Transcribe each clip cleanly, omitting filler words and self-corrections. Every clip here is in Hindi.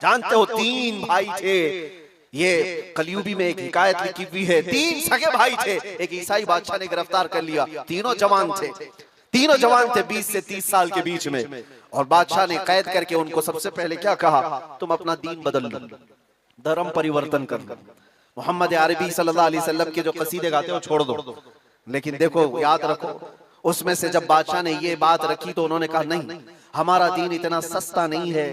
जानते हो 3 भाई थे। ये कलयुगी में एक हिकायत लिखी हुई है, 3 सगे भाई थे। एक ईसाई बादशाह ने गिरफ्तार कर लिया। तीनों जवान थे, 20 से 30 साल के बीच में। और बादशाह ने कैद करके उनको सबसे पहले क्या कहा, तुम अपना दीन बदल लो, धर्म परिवर्तन कर लो, मोहम्मद अरबी सल्लल्लाहु अलैहि वसल्लम के जो कसीदे गाते हो छोड़ दो। लेकिन देखो, याद रखो, उसमें से जब बादशाह ने ये बात रखी तो उन्होंने कहा, नहीं, हमारा दीन इतना सस्ता नहीं है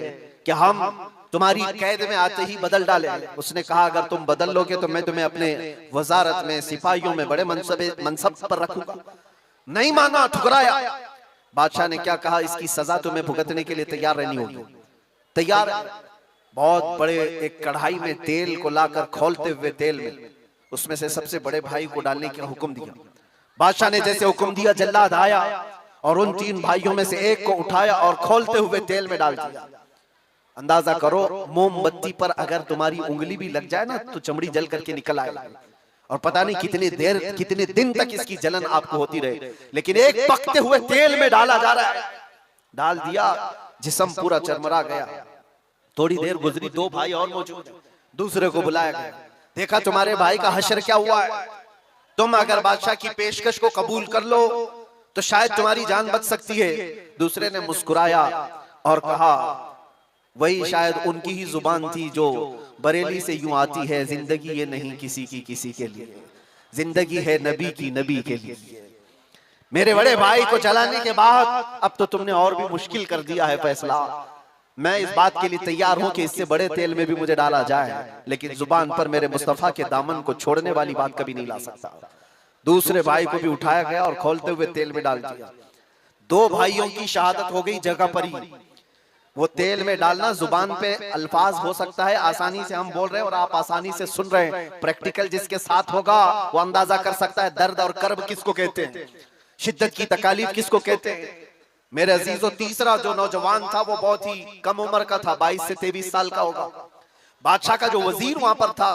कि हम तुम्हारी कैद में आते ही बदल डाले। उसने कहा, अगर तुम बदल लोगे तो मैं तुम्हें अपने वजारत में, सिपाहियों में बड़े मनसब पर रखूंगा। नहीं माना, ठुकराया। बादशाह ने क्या कहा, इसकी सजा तुम्हें भुगतने के लिए तैयार रहनी होगी। तैयार। बहुत बड़े एक कढ़ाई में तेल को लाकर खोलते हुए तेल में उसमें से सबसे बड़े भाई को डालने का हुक्म दिया। बादशाह ने जैसे हुक्म दिया, जल्लाद आया और उन 3 भाइयों में से एक को उठाया और खोलते हुए तेल में डाल दिया। अंदाजा करो, मोमबत्ती पर अगर तुम्हारी उंगली भी लग जाए ना तो चमड़ी जल करके निकल आएगा। और पता नहीं कितने दिन तक इसकी जलन आपको होती रहे। लेकिन एक पकते हुए तेल में डाला जा रहा है। डाल दिया, जिस्म पूरा चरमरा गया। थोड़ी देर गुजरी, 2 भाई और मौजूद, दूसरे को बुलाया गया। देखा तुम्हारे भाई का हश्र क्या हुआ है, तुम अगर बादशाह की पेशकश को कबूल कर लो तो शायद तुम्हारी जान बच सकती है। दूसरे ने मुस्कुराया और कहा, वही शायद उनकी ही जुबान थी जो बरेली से यूं आती है, जिंदगी ये नहीं किसी की किसी के लिए, जिंदगी है नबी की नबी के लिए। मेरे बड़े भाई को चलाने के बाद अब तो तुमने और भी मुश्किल कर दिया है फैसला। मैं इस बात के लिए तैयार हूं कि इससे बड़े तेल में भी मुझे डाला जाए, लेकिन जुबान पर मेरे मुस्तफा के दामन को छोड़ने वाली बात कभी नहीं ला सकता। दूसरे भाई को भी उठाया गया और खोलते हुए तेल में डाल दिया। 2 भाइयों की शहादत हो गई जगह पर ही। वो तेल में डालना, जुबान पे अल्फाज हो सकता है, आसानी से हम बोल रहे हैं और आप आसानी से सुन रहे हैं। प्रैक्टिकल जिसके साथ होगा वो अंदाजा कर सकता है दर्द और कर्ब किसको कहते हैं, शिद्दत की तकालीफ किसको कहते हैं। मेरे अजीजों, तीसरा जो नौजवान था वो बहुत ही कम उम्र का था, 22 से 23 साल का होगा। बादशाह का जो वजीर वहां पर था,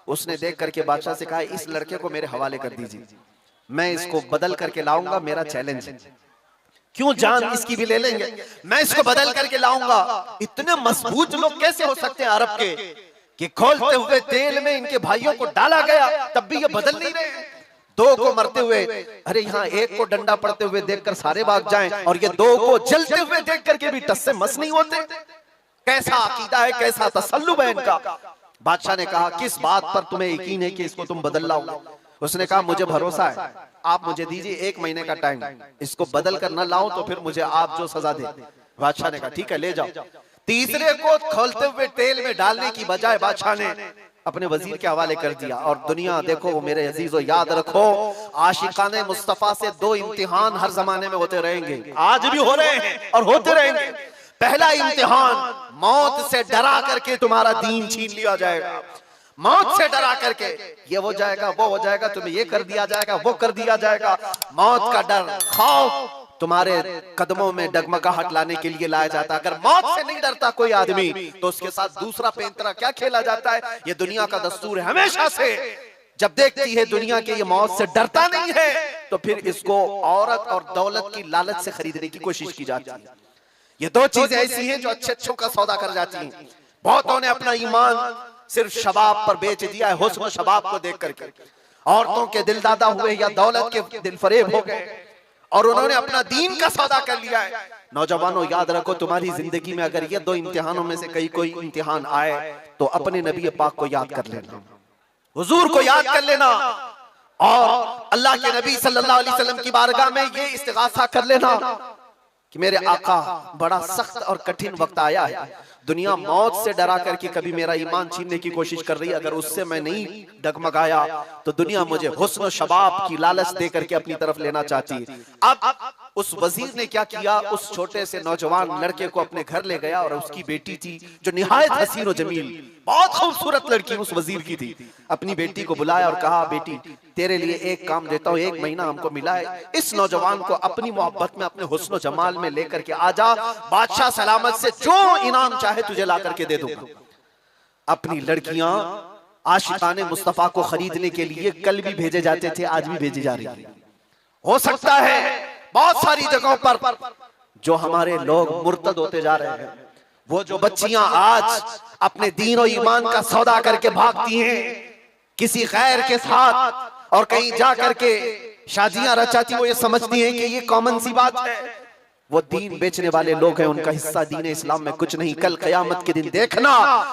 उसने देख करके बादशाह से कहा, इस लड़के को मेरे हवाले कर दीजिए, मैं इसको बदल करके लाऊंगा, मेरा चैलेंज है। क्यों, जान इसकी भी ले लेंगे, मैं इसको बदल करके लाऊंगा। इतने मजबूत लोग कैसे हो सकते हैं अरब के कि खोलते हुए तेल में इनके भाइयों को डाला गया, तब भी ये बदल नहीं रहे। 2 को मरते हुए, अरे यहाँ 1 को डंडा पड़ते हुए देखकर सारे भाग जाएं, और ये 2 को जलते हुए देख करके भी टस से मस नहीं होते। कैसा अकीदा है, कैसा तसल्लुब है इनका। बादशाह ने कहा, किस बात पर तुम्हें यकीन है कि इसको तुम बदल लाओगे। उसने कहा, मुझे भरोसा है, आप मुझे दीजिए 1 महीने का टाइम, इसको बदल कर न लाओ तो फिर मुझे आप जो सजा दे। बादशाह ने कहा, ठीक है, ले जाओ। तीसरे को खोलते हुए तेल में डालने की बजाय बादशाह ने अपने वजीर के हवाले कर दिया। और दुनिया देखो मेरे अजीजों, याद रखो, आशिकाने मुस्तफा से 2 इम्तिहान हर जमाने में होते रहेंगे, आज भी हो रहे हैं और होते रहेंगे। पहला इम्तिहान, मौत से डरा करके तुम्हारा दीन छीन लिया जाएगा। मौत से डरा करके ये हो जाएगा, वो हो जाएगा, तुम्हें ये कर दिया जाएगा, वो कर दिया जाएगा। मौत का डर, खौफ तुम्हारे कदमों में डगमगाहट लाने के लिए लाया जाता है। अगर मौत से नहीं डरता कोई आदमी तो उसके साथ दूसरा पैंतरा क्या खेला जाता है। ये दुनिया का दस्तूर है हमेशा से। जब देखती है दुनिया के ये मौत से डरता नहीं है तो फिर इसको औरत और दौलत की लालच से खरीदने की कोशिश की जाती है। ये 2 चीजें ऐसी हैं जो अच्छे का सौदा कर जाती हैं। बहुतों ने अपना ईमान सिर्फ शबाब पर बेच दिया है, हुस्न शबाब को देख करके। औरतों के दिल दादा हुए या दौलत के दिल फरेब हो गए और उन्होंने अपना दीन का सौदा कर लिया है। नौजवानों, याद रखो, तुम्हारी जिंदगी में अगर ये 2 इम्तिहानों में से कोई इम्तिहान आए तो अपने नबी पाक को याद कर लेना, हुजूर को याद कर लेना, और अल्लाह के नबी सल्लल्लाहु अलैहि वसल्लम की बारगाह में ये इस्तिगासा कर लेना कि मेरे आका, बड़ा सख्त और कठिन वक्त आया है। दुनिया मौत से डरा करके कभी मेरा ईमान छीनने की कोशिश कर रही है, अगर उससे मैं नहीं डगमगाया तो दुनिया मुझे हुस्न शबाब की लालच दे करके अपनी तरफ लेना चाहती है। अब उस वजीर ने क्या किया, उस छोटे से नौजवान लड़के को अपने घर ले गया और उसकी बेटी थी जो निहायत हसीन और जमील, बहुत खूबसूरत लड़की उस वजीर की थी। अपनी बेटी को बुलाया और कहा, बेटी तेरे लिए एक काम देता हूँ, 1 महीना हमको मिला है, इस नौजवान को अपनी मोहब्बत में, अपने हुस्न जमाल में लेकर के आजा, बादशाह सलामत से जो इनाम चाहे तुझे ला करके दे दूंगा। अपनी लड़कियां आशिकाने मुस्तफा को खरीदने के लिए कल भी भेजे जाते थे, आज भी भेजी जा रही है। हो सकता है बहुत सारी जगहों पर जो हमारे लोग मुर्तद होते जा रहे हैं, वो जो बच्चियां आज अपने दीन और ईमान का सौदा करके भागती हैं किसी गैर के साथ और कहीं जा करके शादियां रचाती, वो ये समझती हैं कि ये कॉमन सी बात है। वो दीन बेचने वाले लोग हैं, उनका हिस्सा दीन इस्लाम में कुछ नहीं। कल क़यामत के दिन देखना,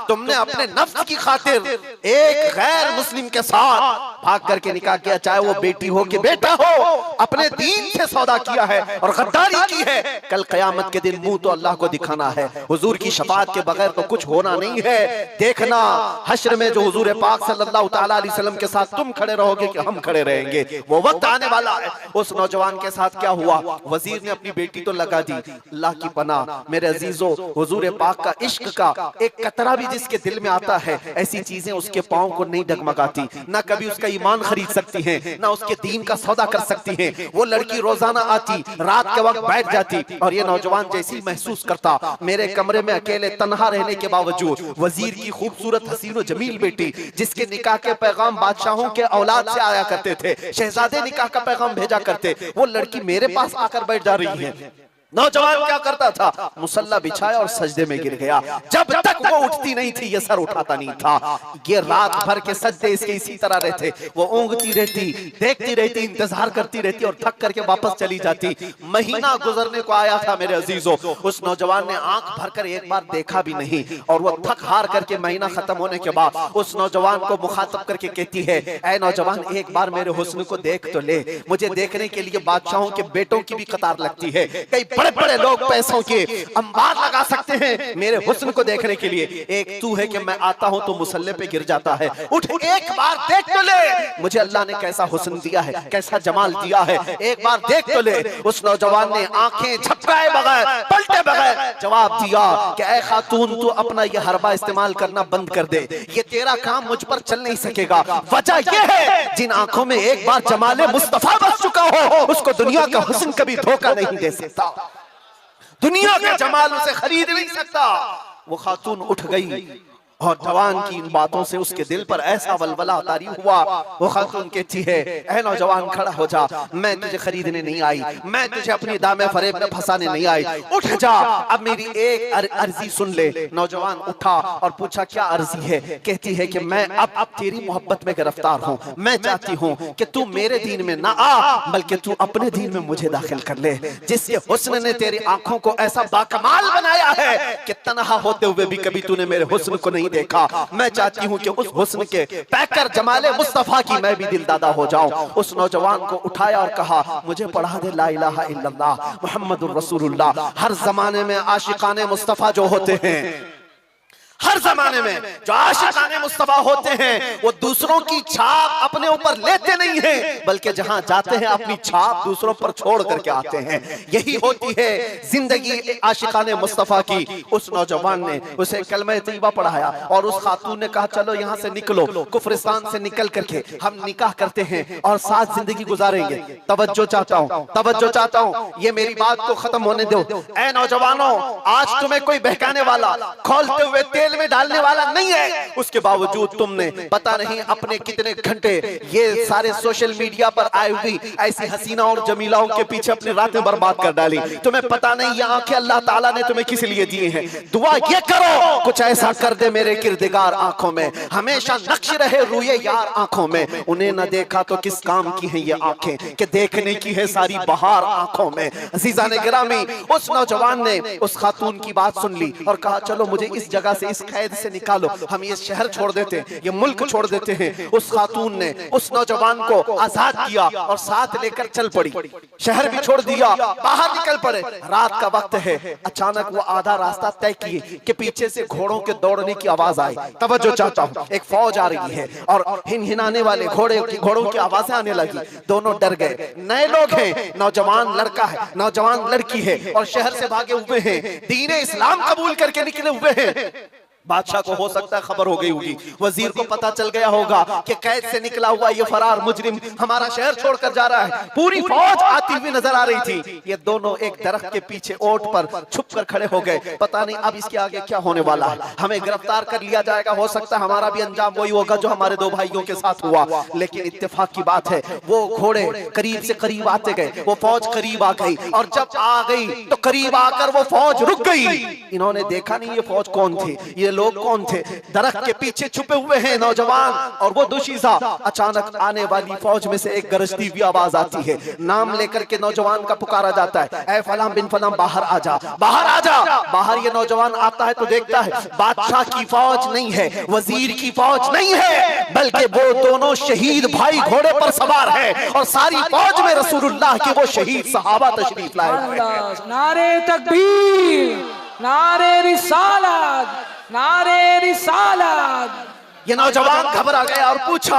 तुमने अपने नफ्स की खातिर एक गैर मुस्लिम के साथ भाग करके निकाह किया, चाहे वो बेटी हो कि बेटा हो, अपने दीन से सौदा किया है और गद्दारी की है। कल क़यामत के दिन मुंह तो अल्लाह को दिखाना है, हुजूर की शफाअत के बगैर तो कुछ होना नहीं है। देखना हश्र में जो हुजूर पाक सल्लल्लाहु तआला अलैहि वसल्लम के साथ तुम खड़े रहोगे कि हम खड़े रहेंगे, वो वक्त आने वाला है। उस नौजवान के साथ क्या हुआ? वजीर ने अपनी बेटी तो लगा दी, अल्लाह की पनाह मेरे अजीजों, हुजूर पाक का इश्क का एक कतरा भी जिसके दिल में आता है, ऐसी चीजें उसके पांव को नहीं डगमगाती, ना कभी उसका ईमान खरीद सकती हैं, ना उसके दीन का सौदा कर सकती हैं। वो लड़की रोजाना आती, रात के वक्त बैठ जाती, और ये नौजवान जैसे ही महसूस करता मेरे कमरे में अकेले तन्हा रहने के बावजूद वजीर की खूबसूरत हसीन और जमील बेटी, जिसके निकाह के पैगाम बादशाहों के औलाद से आया करते थे, शहजादे निकाह का पैगाम भेजा करते, वो लड़की मेरे पास आकर बैठ जा रही है। नौजवान क्या करता था? मुसल्ला बिछाया और सजदे में गिर गया। जब तक वो उठती नहीं थी ये सर उठाता नहीं था। ये रात भर के सजदे इसके इसी तरह रहते, वो ऊँगती रहती, देखती रहती, इंतजार करती रहती और थक करके वापस चली जाती। महीना गुजरने को आया था मेरे अजीजों, उस नौजवान ने आंख भरकर एक बार देखा भी नहीं, और वो थक हार करके महीना खत्म होने के बाद उस नौजवान को मुखातब करके कहती है, ऐ नौजवान एक बार मेरे हुस्न को देख तो ले। मुझे देखने के लिए बादशाहों के बेटों की भी कतार लगती है, कई बड़े बड़े लोग पैसों के अंबार लगा सकते हैं मेरे हुस्न को देखने के लिए, एक तू है कि मैं आता हूं तो मुसल्ले पे गिर जाता है। उठ एक बार देख तो ले, मुझे अल्लाह ने कैसा हुस्न दिया है, कैसा जमाल दिया है, एक बार देख तो ले। उस नौजवान ने आंखें झपकाए बगैर, पलटे बगैर जवाब दिया कि ऐ खातून तू अपना ये हरबा इस्तेमाल करना बंद कर दे, ये तेरा काम मुझ पर चल नहीं सकेगा। वजह यह है जिन आंखों में एक बार जमाले मुस्तफा बस चुका हो उसको दुनिया का हुस्न कभी धोखा नहीं दे सकता, दुनिया का जमाल उसे खरीद नहीं सकता। वो खातून उठ गई और जवान की इन बातों से उसके दिल पर ऐसा वलवला तारी हुआ। वो खातून कहती है, ऐ नौजवान खड़ा हो जा, मैं तुझे खरीदने नहीं आई, मैं तुझे अपनी दामे फरेब में फंसाने नहीं आई, उठ जा, अब मेरी एक अर्जी सुन ले। नौजवान उठा और पूछा क्या अर्जी है? कहती है कि मैं अब तेरी मोहब्बत में गिरफ्तार हूँ, मैं चाहती हूँ कि तू मेरे दीन में ना आ बल्कि तू अपने दीन में मुझे दाखिल कर ले। जिस हुस्न ने तेरी आंखों को ऐसा बाकमाल बनाया है कि तन्हा होते हुए भी कभी तूने मेरे हुस्न को नहीं देखा, मैं चाहती हूं कि उस हुस्न के पैकर जमाले मुस्तफा की मैं भी दिलदादा हो जाऊं। उस नौजवान को उठाया और कहा, मुझे पढ़ा दे ला इलाहा इल्लल्लाह मुहम्मदुर रसूलुल्लाह। हर जमाने में आशिकाने मुस्तफा जो होते हैं, हर जमाने में जो आशिकाने मुस्तफा होते हैं, वो दूसरों की छाप अपने ऊपर लेते नहीं हैं, बल्कि जहां जाते हैं अपनी छाप दूसरों पर छोड़ करके आते हैं। यही होती है जिंदगी आशिकाने मुस्तफा की। उस नौजवान ने उसे कलमा तैयबा पढ़ाया और उस खातून ने कहा, चलो यहाँ से निकलो, कुफरिस्तान से निकल करके हम निकाह करते हैं और साथ जिंदगी गुजारेंगे। तवज्जो चाहता हूँ, तवज्जो चाहता हूँ, ये मेरी बात को खत्म होने दो। ऐ नौजवानों, आज तुम्हें कोई बहकाने वाला, खोलते हुए तेल में डालने वाला नहीं है, उसके बावजूद तुमने पता नहीं अपने कितने घंटे ये सारे सोशल मीडिया पर आई हुई ऐसी हसीना और जमीलाओं के पीछे अपनी रातें बर्बाद कर डाली। तुम्हें पता नहीं ये आंखें अल्लाह ताला ने तुम्हें किस लिए दिए हैं। दुआ ये करो कुछ ऐसा कर दे मेरे किरदिगार आंखों में, हमेशा नक्श रहे रूए यार आंखों में। उन्हें न देखा तो किस काम की है ये आंखें कि देखने की है सारी बहार आंखों में। अज़ीज़ान गिरामी, उस नौजवान ने उस खातून की बात सुन ली और कहा, चलो मुझे इस जगह से, इस कैद से निकालो, हम ये शहर छोड़ देते हैं, ये मुल्क छोड़ देते हैं। उस खातून ने उस नौजवान को आजाद किया और साथ लेकर चल पड़ी, शहर भी छोड़ दिया, बाहर निकल पड़े। रात का वक्त है, अचानक वो आधा रास्ता तय किए कि पीछे से घोड़ों के दौड़ने की आवाज आई। तवज्जो चाहता हूँ, एक फौज आ रही है और हिनहिनाने वाले घोड़ों की आवाजें आने लगी। दोनों डर गए, नए लोग हैं, नौजवान लड़का है, नौजवान लड़की है और शहर से भागे हुए हैं, दीन इस्लाम कबूल करके निकले हुए हैं। बादशाह को हो सकता है खबर हो गई होगी, वजीर को पता चल गया होगा कि कैद से निकला हुआ ये फरार मुजरिम हमारा शहर छोड़कर जा रहा है। पूरी फौज आती हुई नजर आ रही थी। ये दोनों एक दरख्त के पीछे ओट पर छुप कर खड़े हो गए। पता नहीं अब इसके आगे क्या होने वाला है, हमें गिरफ्तार कर लिया जाएगा, हो सकता है हमारा भी अंजाम वही होगा जो हमारे दो भाइयों के साथ हुआ। लेकिन इत्तेफाक की बात है, वो घोड़े करीब से करीब आते गए, वो फौज करीब आ गई, और जब आ गई तो करीब आकर वो फौज रुक गई। इन्होंने देखा नहीं ये फौज कौन थी, ये लोग कौन थे। दरख्त के पीछे छुपे हुए हैं नौजवान और वो दुशीजा। अचानक आने वाली फौज में से एक गरजती हुई आवाज आती है। नाम लेकर के नौजवान का पुकारा जाता है, ऐ फलां बिन फलां बाहर आ जा, बाहर आ जा। बाहर ये नौजवान आता है तो देखता है बादशाह की फौज नहीं है, वजीर की फौज नहीं है, बल्कि वो दोनों शहीद भाई घोड़े पर सवार है और सारी फौज में रसूलुल्लाह के वो शहीद सहाबा तशरीफ लाए हुए हैं। नारे तकबीर, नारे रिसालत, नारे रिसालत। ये नौजवान घबरा गया और पूछा,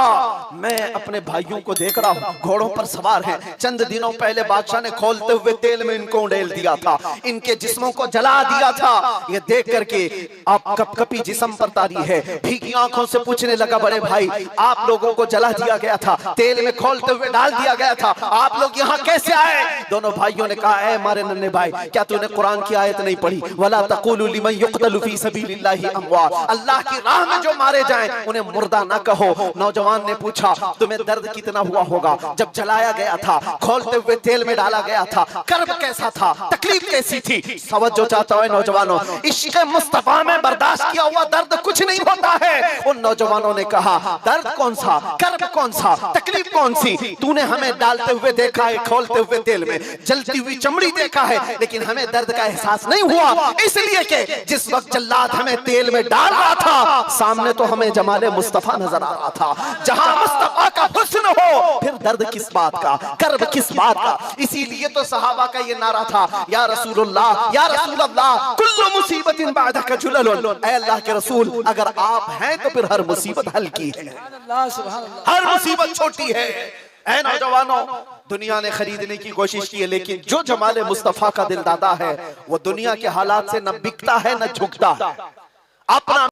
मैं अपने भाइयों को देख रहा हूँ घोड़ों पर सवार हैं। चंद दिनों पहले बादशाह ने खोलते हुए तेल में इनको उड़ेल दिया था, इनके जिस्मों को जला दिया था। ये देख करके आप कपकपी जिस्म पर तारी है, भीगी आंखों से पूछने लगा, बड़े भाई आप लोगों को जला दिया गया था, तेल में खोलते हुए डाल दिया गया था, आप लोग यहाँ कैसे आए? दोनों भाइयों ने कहा, ऐ हमारे नन्हे भाई, क्या तूने कुरान की आयत नहीं पढ़ी, वला तक़ूलू लिमन युक़तलु फ़ी सबीलिल्लाहि अमवात, अल्लाह की राह में जो मारे जाएं उन्हें मुर्दा ना कहो। नौजवान ने पूछा, तुम्हें दर्द कितना हुआ होगा जब जलाया गया था, खोलते हुए तेल में डाला गया था, कर्ब कैसा था, तकलीफ कैसी थी? तवज्जो चाहता है नौजवानों, इश्क़ मुस्तफा में बर्दाश्त किया हुआ दर्द कुछ नहीं होता है। उन नौजवानों ने कहा, दर्द कौन सा, कर्ब कौन सा, तकलीफ कौन सी? तूने हमें डालते हुए देखा है, खोलते हुए तेल में, जलती हुई चमड़ी देखा है, लेकिन हमें दर्द का एहसास नहीं हुआ, इसलिए कि जिस वक्त जल्लाद हमें तेल में डाल रहा था, सामने तो हमें जमाले मुस्तफा नजर आ रहा था। जहां मुस्तफा का हुस्न हो फिर दर्द किस बात का, कर्ब किस बात का? इसीलिए तो सहाबा का ये नारा था, या रसूलुल्लाह, या रसूलल्लाह, कुल्लु मुसीबतिन बादका जुलल, ऐ अल्लाह के रसूल अगर आप हैं तो फिर हर मुसीबत हल्की है, हर मुसीबत छोटी है। ऐ नौजवानों, दुनिया ने खरीदने की कोशिश की है, लेकिन जो जमाले मुस्तफा का दिल दादा है वो दुनिया के हालात से न बिकता है न झुकता है। अपना